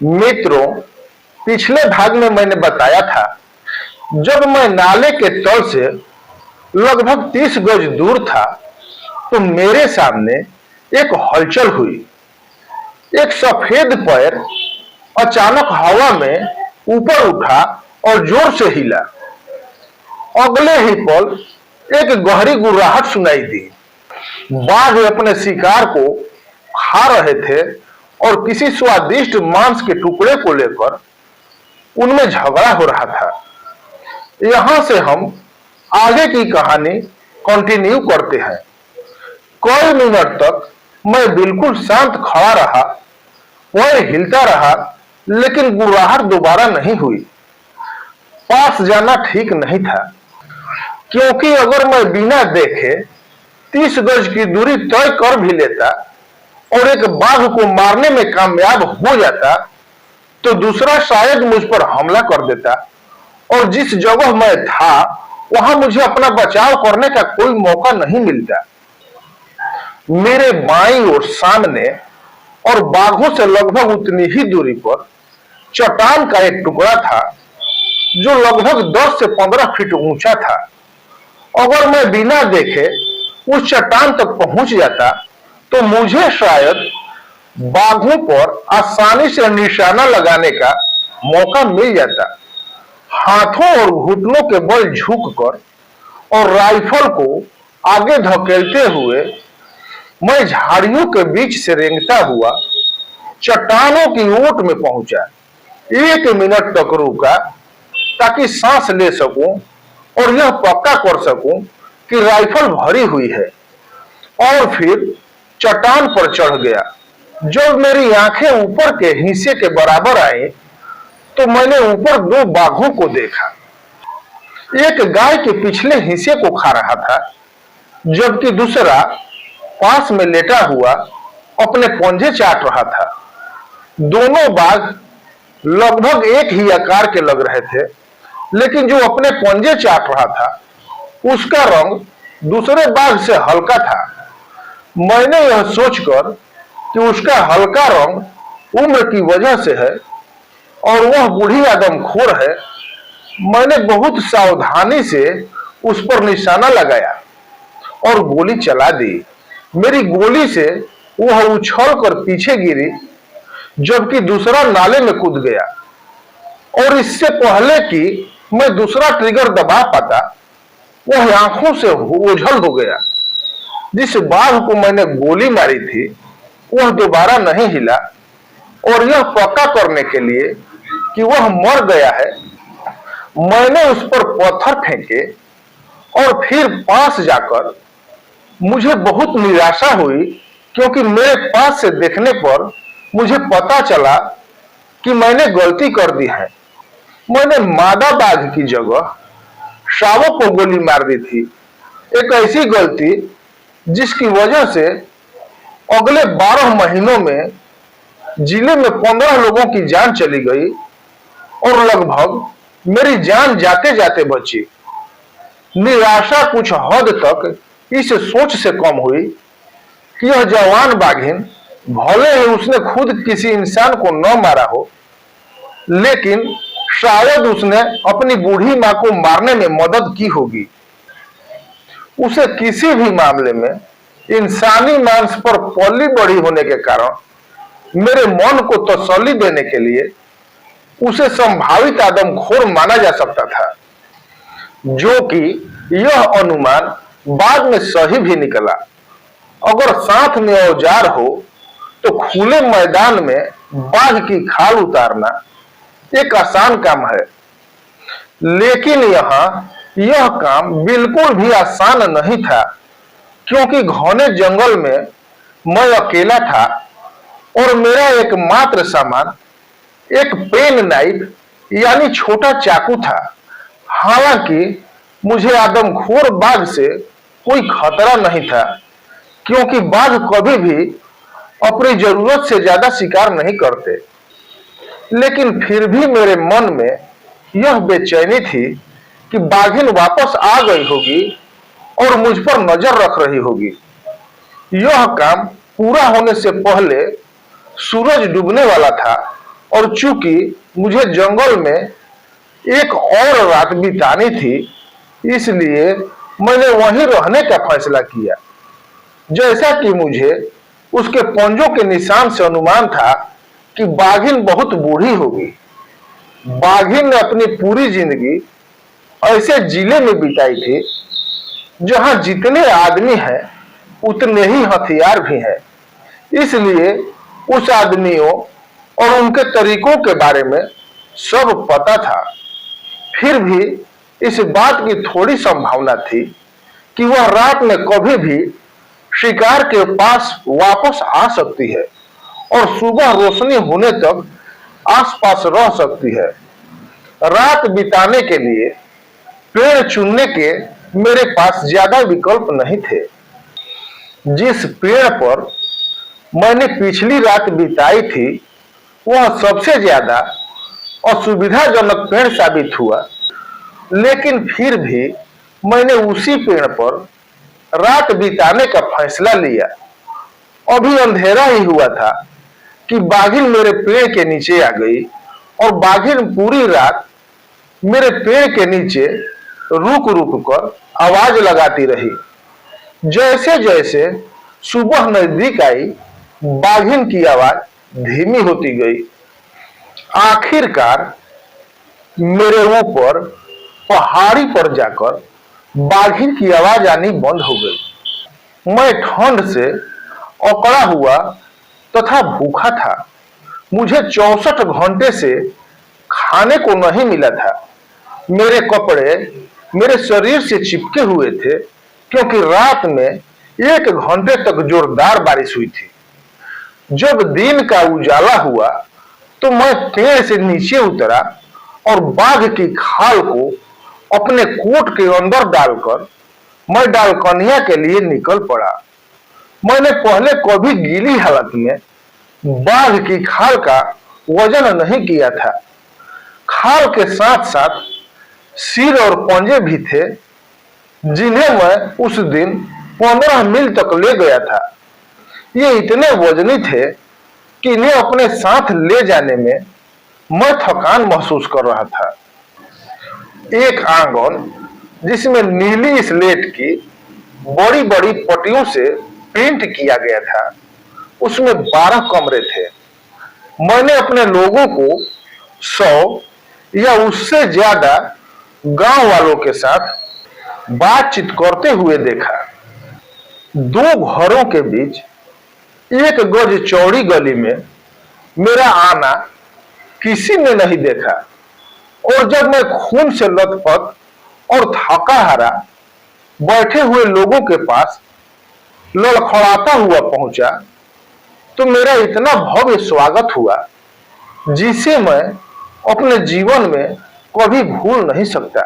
मित्रों, पिछले भाग में मैंने बताया था, जब मैं नाले के तल से लगभग 30 गज दूर था तो मेरे सामने एक हलचल हुई। एक सफेद पैर अचानक हवा में ऊपर उठा और जोर से हिला। अगले ही पल एक गहरी गुर्राहट सुनाई दी। बाघ अपने शिकार को खा रहे थे और किसी स्वादिष्ट मांस के टुकड़े को लेकर उनमें झगड़ा हो रहा था। यहां से हम आगे की कहानी कंटिन्यू करते हैं। कई मिनट तक मैं बिल्कुल शांत खड़ा रहा, पैर हिलता रहा, लेकिन गुर्राहट दोबारा नहीं हुई। पास जाना ठीक नहीं था, क्योंकि अगर मैं बिना देखे 30 गज की दूरी तय कर भी लेता और एक बाघ को मारने में कामयाब हो जाता तो दूसरा शायद मुझ पर हमला कर देता और जिस जगह मैं था वहां मुझे अपना बचाव करने का कोई मौका नहीं मिलता। मेरे बाईं ओर सामने और बाघों से लगभग उतनी ही दूरी पर चट्टान का एक टुकड़ा था जो लगभग 10 से 15 फीट ऊंचा था। अगर मैं बिना देखे उस चट्टान तक पहुंच जाता तो मुझे शायद बाघों पर आसानी से निशाना लगाने का मौका मिल जाता। हाथों और घुटनों के बल झुककर और राइफल को आगे धकेलते हुए मैं झाड़ियों के बीच से रेंगता हुआ चट्टानों की ओट में पहुंचा। 1 मिनट तक रुका ताकि सांस ले सकूं और यह पक्का कर सकूं कि राइफल भरी हुई है, और फिर चट्टान पर चढ़ गया। जब मेरी आंखें ऊपर के हिस्से के बराबर आई तो मैंने ऊपर 2 बाघों को देखा। एक गाय के पिछले हिस्से को खा रहा था, जबकि दूसरा पास में लेटा हुआ अपने पंजे चाट रहा था। दोनों बाघ लगभग एक ही आकार के लग रहे थे, लेकिन जो अपने पंजे चाट रहा था उसका रंग दूसरे बाघ से हल्का था। मैंने यह सोचकर कि उसका हल्का रंग उम्र की वजह से है और वह बूढ़ी आदमखोर है, मैंने बहुत सावधानी से उस पर निशाना लगाया और गोली चला दी। मेरी गोली से वह उछलकर पीछे गिरी, जबकि दूसरा नाले में कूद गया। और इससे पहले कि मैं दूसरा ट्रिगर दबा पाता, वह आंखों से ओझल हो गया। जिस बाघ को मैंने गोली मारी थी वह दोबारा नहीं हिला, और यह पक्का करने के लिए कि वह मर गया है, मैंने उस पर पत्थर फेंके और फिर पास जाकर मुझे बहुत निराशा हुई, क्योंकि मेरे पास से देखने पर मुझे पता चला कि मैंने गलती कर दी है। मैंने मादा बाघ की जगह शावक को गोली मार दी थी। एक ऐसी गलती जिसकी वजह से अगले 12 महीनों में जिले में 15 लोगों की जान चली गई और लगभग मेरी जान जाते जाते बची। निराशा कुछ हद तक इस सोच से कम हुई कि यह जवान बाघिन, भले ही उसने खुद किसी इंसान को न मारा हो, लेकिन शायद उसने अपनी बूढ़ी मां को मारने में मदद की होगी। उसे किसी भी मामले में इंसानी मांस पर पली बड़ी होने के कारण मेरे मन को तसल्ली देने के लिए उसे संभावित आदमखोर माना जा सकता था, जो कि यह अनुमान बाद में सही भी निकला। अगर साथ में औजार हो तो खुले मैदान में बाघ की खाल उतारना एक आसान काम है, लेकिन यहाँ यह काम बिल्कुल भी आसान नहीं था, क्योंकि घने जंगल में मैं अकेला था और मेरा एकमात्र सामान एक पेन नाइफ यानी छोटा चाकू था। हालांकि मुझे आदमखोर बाघ से कोई खतरा नहीं था, क्योंकि बाघ कभी भी अपनी जरूरत से ज्यादा शिकार नहीं करते, लेकिन फिर भी मेरे मन में यह बेचैनी थी कि बाघिन वापस आ गई होगी और मुझ पर नजर रख रही होगी। यह काम पूरा होने से पहले सूरज डूबने वाला था और चूंकि मुझे जंगल में एक और रात बितानी थी, इसलिए मैंने वहीं रहने का फैसला किया। जैसा कि मुझे उसके पंजों के निशान से अनुमान था कि बाघिन बहुत बूढ़ी होगी। बाघिन ने अपनी पूरी जिंदगी ऐसे जिले में बिताई थी जहां जितने आदमी हैं उतने ही हथियार भी हैं। इसलिए उस आदमियों और उनके तरीकों के बारे में सब पता था। फिर भी इस बात की थोड़ी संभावना थी कि वह रात में कभी भी शिकार के पास वापस आ सकती है और सुबह रोशनी होने तक आसपास रह सकती है। रात बिताने के लिए पेड़ चुनने के मेरे पास ज्यादा विकल्प नहीं थे। जिस पेड़ पर मैंने पिछली रात बिताई थी वह सबसे ज्यादा असुविधाजनक पेड़ साबित हुआ, लेकिन फिर भी मैंने उसी पेड़ पर रात बिताने का फैसला लिया। अभी अंधेरा ही हुआ था कि बाघिन मेरे पेड़ के नीचे आ गई और बाघिन पूरी रात मेरे पेड़ के नीचे रुक रुक कर आवाज लगाती रही। जैसे जैसे सुबह नजदीक आई, बाघिन की आवाज धीमी होती गई। आखिरकार मेरे ऊपर पहाड़ी पर जाकर बाघिन की आवाज आनी बंद हो गई। मैं ठंड से अकड़ा हुआ तथा भूखा था। मुझे 64 घंटे से खाने को नहीं मिला था। मेरे कपड़े मेरे शरीर से चिपके हुए थे क्योंकि रात में 1 घंटे तक जोरदार बारिश हुई थी। जब दिन का उजाला हुआ तो मैं पेड़ से नीचे उतरा और बाघ की खाल को अपने कोट के अंदर डालकर मैं डालकनिया के लिए निकल पड़ा। मैंने पहले कभी गीली हालत में बाघ की खाल का वजन नहीं किया था। खाल के साथ साथ सिर और पंजे भी थे, जिन्हें मैं उस दिन 15 मील तक ले गया था। ये इतने वजनी थे कि इन्हें अपने साथ ले जाने में मैं थकान महसूस कर रहा था। एक आंगन जिसमें नीली स्लेट की बड़ी बड़ी पट्टियों से पेंट किया गया था, उसमें 12 कमरे थे। मैंने अपने लोगों को 100 या उससे ज्यादा गांव वालों के साथ बातचीत करते हुए देखा। 2 घरों के बीच 1 गज चौड़ी गली में मेरा आना किसी ने नहीं देखा, और जब मैं खून से लथपथ और थका हारा बैठे हुए लोगों के पास लड़खड़ाता हुआ पहुंचा तो मेरा इतना भव्य स्वागत हुआ जिसे मैं अपने जीवन में कभी भूल नहीं सकता।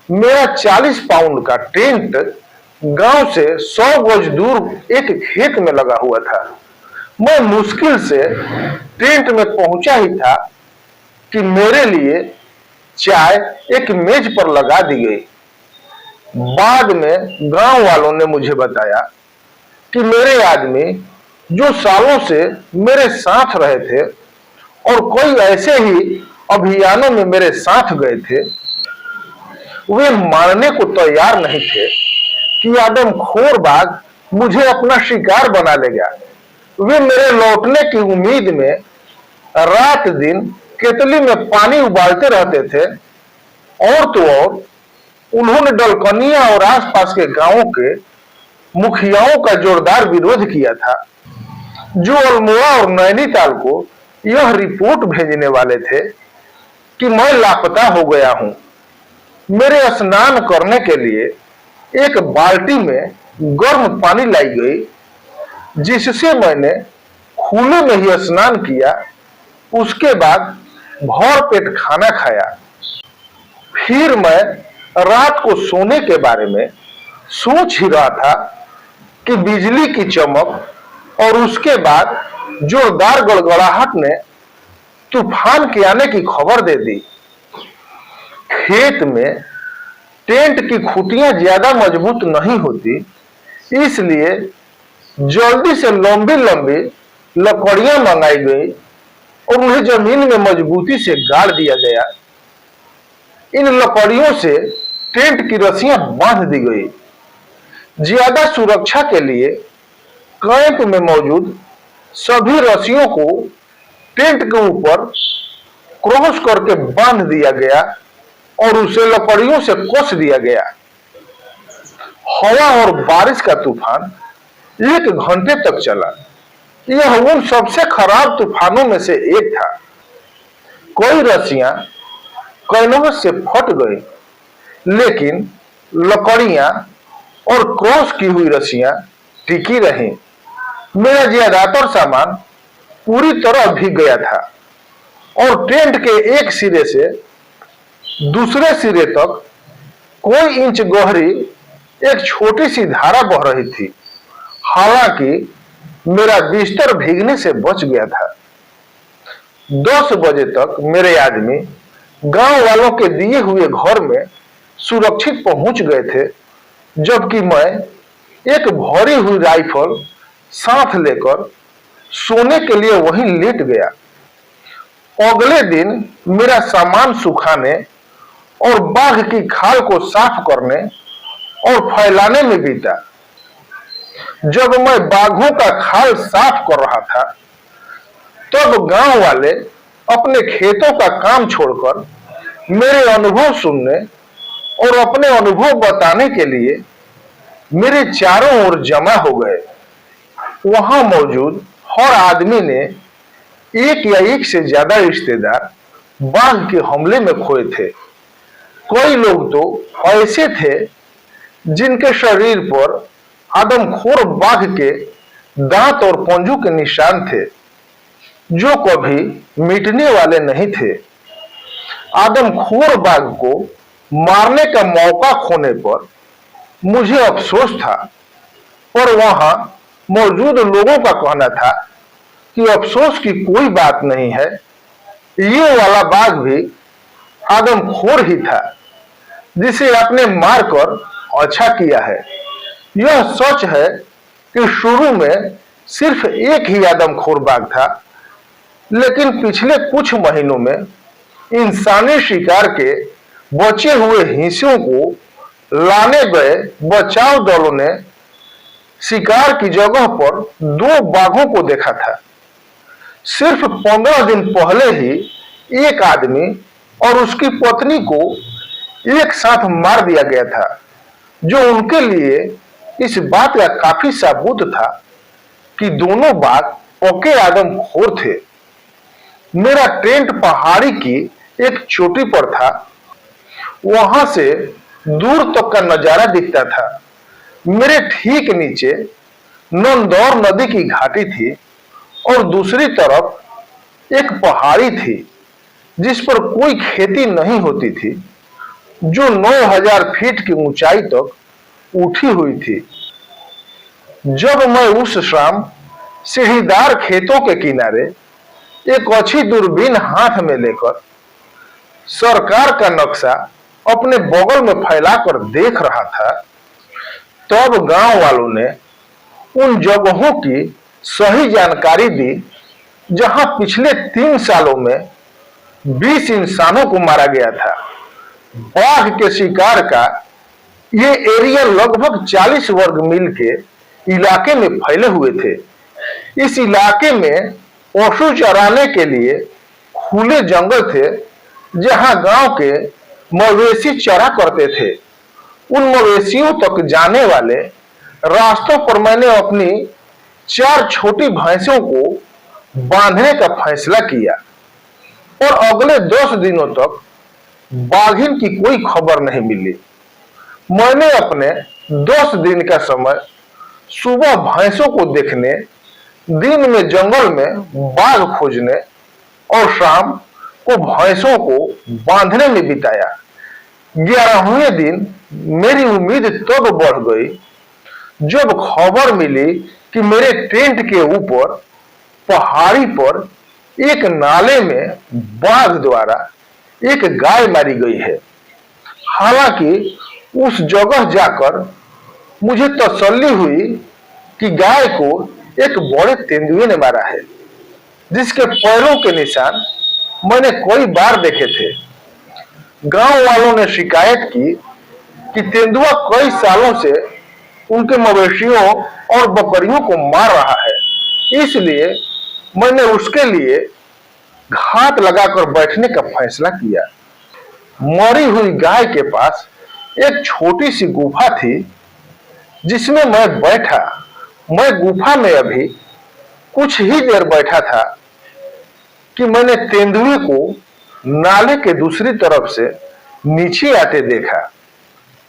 मेरा 40 पाउंड का टेंट गांव से 100 गज दूर एक खेत में लगा हुआ था। मैं मुश्किल से टेंट में पहुंचा ही था कि मेरे लिए चाय एक मेज पर लगा दी गई। बाद में गांव वालों ने मुझे बताया कि मेरे आदमी जो सालों से मेरे साथ रहे थे और कोई ऐसे ही अभियानों में मेरे साथ गए थे, वे मानने को तैयार नहीं थे कि आदमखोर बाघ मुझे अपना शिकार बना लेगा। वे मेरे लौटने की उम्मीद में रात दिन केतली में पानी उबालते रहते थे। और तो और उन्होंने डलकनिया और आसपास के गांवों के मुखियाओं का जोरदार विरोध किया था, जो अल्मोड़ा और नैनीताल को यह रिपोर्ट भेजने वाले थे कि मैं लापता हो गया हूं। मेरे स्नान करने के लिए एक बाल्टी में गर्म पानी लाई गई, जिससे मैंने खुले में ही स्नान किया। उसके बाद भर पेट खाना खाया। फिर मैं रात को सोने के बारे में सोच ही रहा था कि बिजली की चमक और उसके बाद जोरदार गड़गड़ाहट ने तूफान के आने की खबर दे दी। खेत में टेंट की खूंटियां ज्यादा मजबूत नहीं होती, इसलिए जल्दी से लंबी लंबी लकड़ियां मंगाई गई और उन्हें जमीन में मजबूती से गाड़ दिया गया। इन लकड़ियों से टेंट की रस्सियां बांध दी गई। ज्यादा सुरक्षा के लिए कैंप में मौजूद सभी रस्सियों को टेंट के ऊपर क्रॉस करके बांध दिया गया और उसे लकड़ियों से कस दिया गया। हवा और बारिश का तूफान 1 घंटे तक चला। यह उन सबसे खराब तूफानों में से एक था। कई रस्सियां कैनवस से फट गई, लेकिन लकड़ियां और क्रॉस की हुई रस्सियां टिकी रहीं। मेरा ज्यादातर सामान पूरी तरह भीग गया था और टेंट के एक सिरे से दूसरे सिरे तक कोई इंच गहरी एक छोटी सी धारा बह रही थी। हालांकि मेरा बिस्तर भीगने से बच गया था। 10 बजे तक मेरे आदमी गांव वालों के दिए हुए घर में सुरक्षित पहुंच गए थे, जबकि मैं एक भरी हुई राइफल साथ लेकर सोने के लिए वहीं लेट गया। अगले दिन मेरा सामान सुखाने और बाघ की खाल को साफ करने और फैलाने में बीता। जब मैं बाघों का खाल साफ कर रहा था, तब गांव वाले अपने खेतों का काम छोड़कर मेरे अनुभव सुनने और अपने अनुभव बताने के लिए मेरे चारों ओर जमा हो गए। वहां मौजूद हर आदमी ने एक या एक से ज्यादा रिश्तेदार बाघ के हमले में खोए थे। कई लोग तो ऐसे थे जिनके शरीर पर आदमखोर बाघ के दांत और पंजों के निशान थे, जो कभी मिटने वाले नहीं थे। आदमखोर बाघ को मारने का मौका खोने पर मुझे अफसोस था, पर वहां मौजूद लोगों का कहना था कि अफसोस की कोई बात नहीं है। ये वाला बाघ भी आदमखोर ही था, जिसे आपने मारकर अच्छा किया है। यह सच है कि शुरू में सिर्फ एक ही आदमखोर बाघ था, लेकिन पिछले कुछ महीनों में इंसानी शिकार के बचे हुए हिस्सों को लाने गए बचाव दलों ने शिकार की जगह पर 2 बाघों को देखा था। सिर्फ 15 दिन पहले ही एक आदमी और उसकी पत्नी को एक साथ मार दिया गया था, जो उनके लिए इस बात का काफी सबूत था कि दोनों बाघ पक्के आदमखोर थे। मेरा टेंट पहाड़ी की एक चोटी पर था। वहां से दूर तक का नजारा दिखता था। मेरे ठीक नीचे नंदौर नदी की घाटी थी और दूसरी तरफ एक पहाड़ी थी जिस पर कोई खेती नहीं होती थी, जो 9000 फीट की ऊंचाई तक उठी हुई थी। जब मैं उस शाम सीढ़ीदार खेतों के किनारे एक अच्छी दूरबीन हाथ में लेकर सरकार का नक्शा अपने बगल में फैलाकर देख रहा था, तब गांव वालों ने उन जगहों की सही जानकारी दी जहां पिछले 3 सालों में 20 इंसानों को मारा गया था। बाघ के शिकार का ये एरिया लगभग 40 वर्ग मील के इलाके में फैले हुए थे। इस इलाके में पशु चराने के लिए खुले जंगल थे, जहां गांव के मवेशी चरा करते थे। उन मवेशियों तक जाने वाले रास्तों पर मैंने अपनी 4 छोटी भैंसों को बांधने का फैसला किया और अगले 10 दिनों तक बाघिन की कोई खबर नहीं मिली। मैंने अपने 10 दिन का समय सुबह भैंसों को देखने, दिन में जंगल में बाघ खोजने और शाम को भैंसों को बांधने में बिताया। 11वें दिन मेरी उम्मीद तब बढ़ गई जब खबर मिली कि मेरे टेंट के ऊपर पहाड़ी पर एक नाले में बाघ द्वारा एक गाय मारी गई है। हालांकि उस जगह जाकर मुझे तसल्ली हुई कि गाय को एक बड़े तेंदुए ने मारा है। जिसके पैरों के निशान मैंने कई बार देखे थे। गांव वालों ने शिकायत की कि तेंदुआ कई सालों से उनके मवेशियों और बकरियों को मार रहा है, इसलिए मैंने उसके लिए घात लगाकर बैठने का फैसला किया। मरी हुई गाय के पास एक छोटी सी गुफा थी जिसमें मैं बैठा। मैं गुफा में अभी कुछ ही देर बैठा था कि मैंने तेंदुए को नाले के दूसरी तरफ से नीचे आते देखा।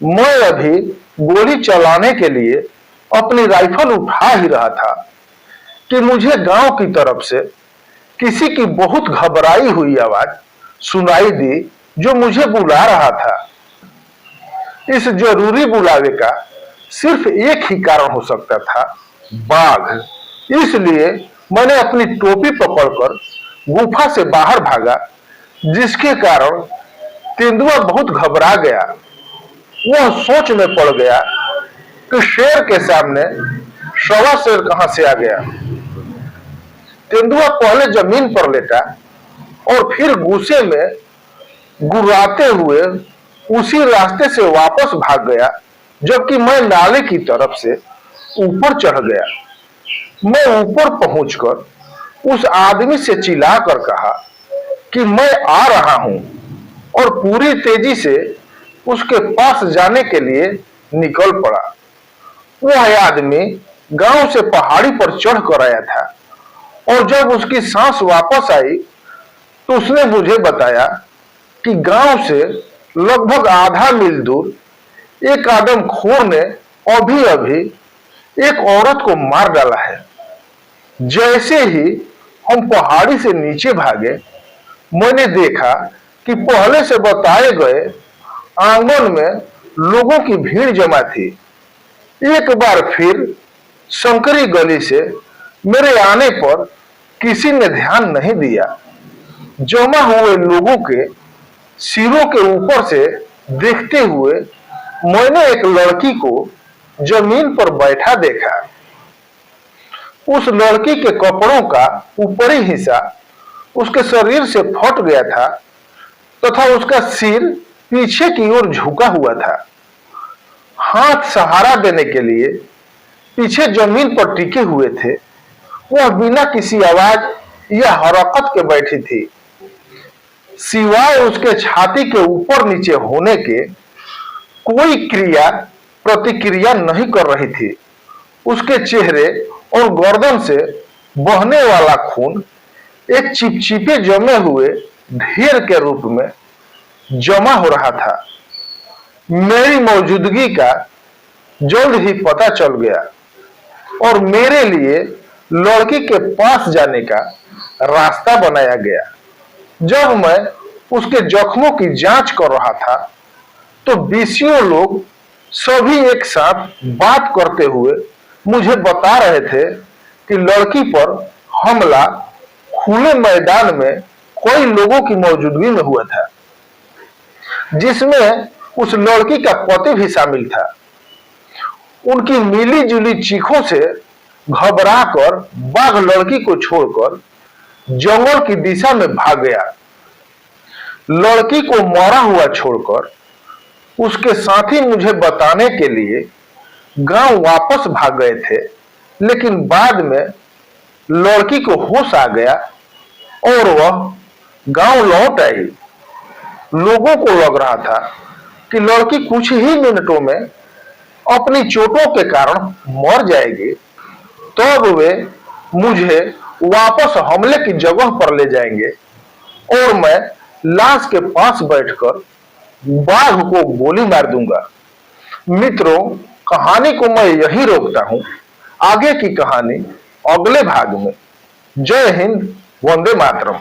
मैं अभी गोली चलाने के लिए अपनी राइफल उठा ही रहा था कि मुझे गांव की तरफ से किसी की बहुत घबराई हुई आवाज सुनाई दी जो मुझे बुला रहा था। इस जरूरी बुलावे का सिर्फ एक ही कारण हो सकता था, बाघ। इसलिए मैंने अपनी टोपी पकड़कर गुफा से बाहर भागा, जिसके कारण तेंदुआ बहुत घबरा गया। वह सोच में पड़ गया कि शेर के सामने सवा शेर कहां से आ गया। तेंदुआ पहले जमीन पर लेटा और फिर गुस्से में गुर्राते हुए उसी रास्ते से वापस भाग गया, जबकि मैं नाले की तरफ से ऊपर चढ़ गया। मैं ऊपर पहुंचकर उस आदमी से चिल्लाकर कहा कि मैं आ रहा हूं और पूरी तेजी से उसके पास जाने के लिए निकल पड़ा। वह आदमी गांव से पहाड़ी पर चढ़ कर आया था और जब उसकी सांस वापस आई तो उसने मुझे बताया कि गांव से लगभग आधा मील दूर एक आदमखोर ने अभी अभी एक औरत को मार डाला है। जैसे ही हम पहाड़ी से नीचे भागे, मैंने देखा कि पहले से बताए गए आंगन में लोगों की भीड़ जमा थी। एक बार फिर संकरी गली से मेरे आने पर किसी ने ध्यान नहीं दिया। जमा हुए लोगों के सिरों के ऊपर से देखते हुए मैंने एक लड़की को जमीन पर बैठा देखा। उस लड़की के कपड़ों का ऊपरी हिस्सा उसके शरीर से फट गया था तथा उसका सिर पीछे की ओर झुका हुआ था। हाथ सहारा देने के लिए पीछे जमीन पर टिके हुए थे। वह बिना किसी आवाज या हरकत के बैठी थी, सिवाय उसके छाती के ऊपर नीचे होने के कोई क्रिया प्रतिक्रिया नहीं कर रही थी। उसके चेहरे और गर्दन से बहने वाला खून एक चिपचिपे जमे हुए ढेर के रूप में जमा हो रहा था। मेरी मौजूदगी का जल्द ही पता चल गया और मेरे लिए लड़की के पास जाने का रास्ता बनाया गया। जब मैं उसके जख्मों की जांच कर रहा था तो बीसियों लोग सभी एक साथ बात करते हुए मुझे बता रहे थे कि लड़की पर हमला खुले मैदान में कई लोगों की मौजूदगी में हुआ था, जिसमें उस लड़की का पति भी शामिल था। उनकी मिली जुली चीखों से घबराकर बाघ लड़की को छोड़कर जंगल की दिशा में भाग गया। लड़की को मरा हुआ छोड़कर उसके साथी मुझे बताने के लिए गांव वापस भाग गए थे, लेकिन बाद में लड़की को होश आ गया और वह गांव लौट आई। लोगों को लग रहा था कि लड़की कुछ ही मिनटों में अपनी चोटों के कारण मर जाएगी। तब वे मुझे वापस हमले की जगह पर ले जाएंगे और मैं लाश के पास बैठकर बाघ को गोली मार दूंगा। मित्रों, कहानी को मैं यही रोकता हूं। आगे की कहानी अगले भाग में। जय हिंद, वंदे मातरम।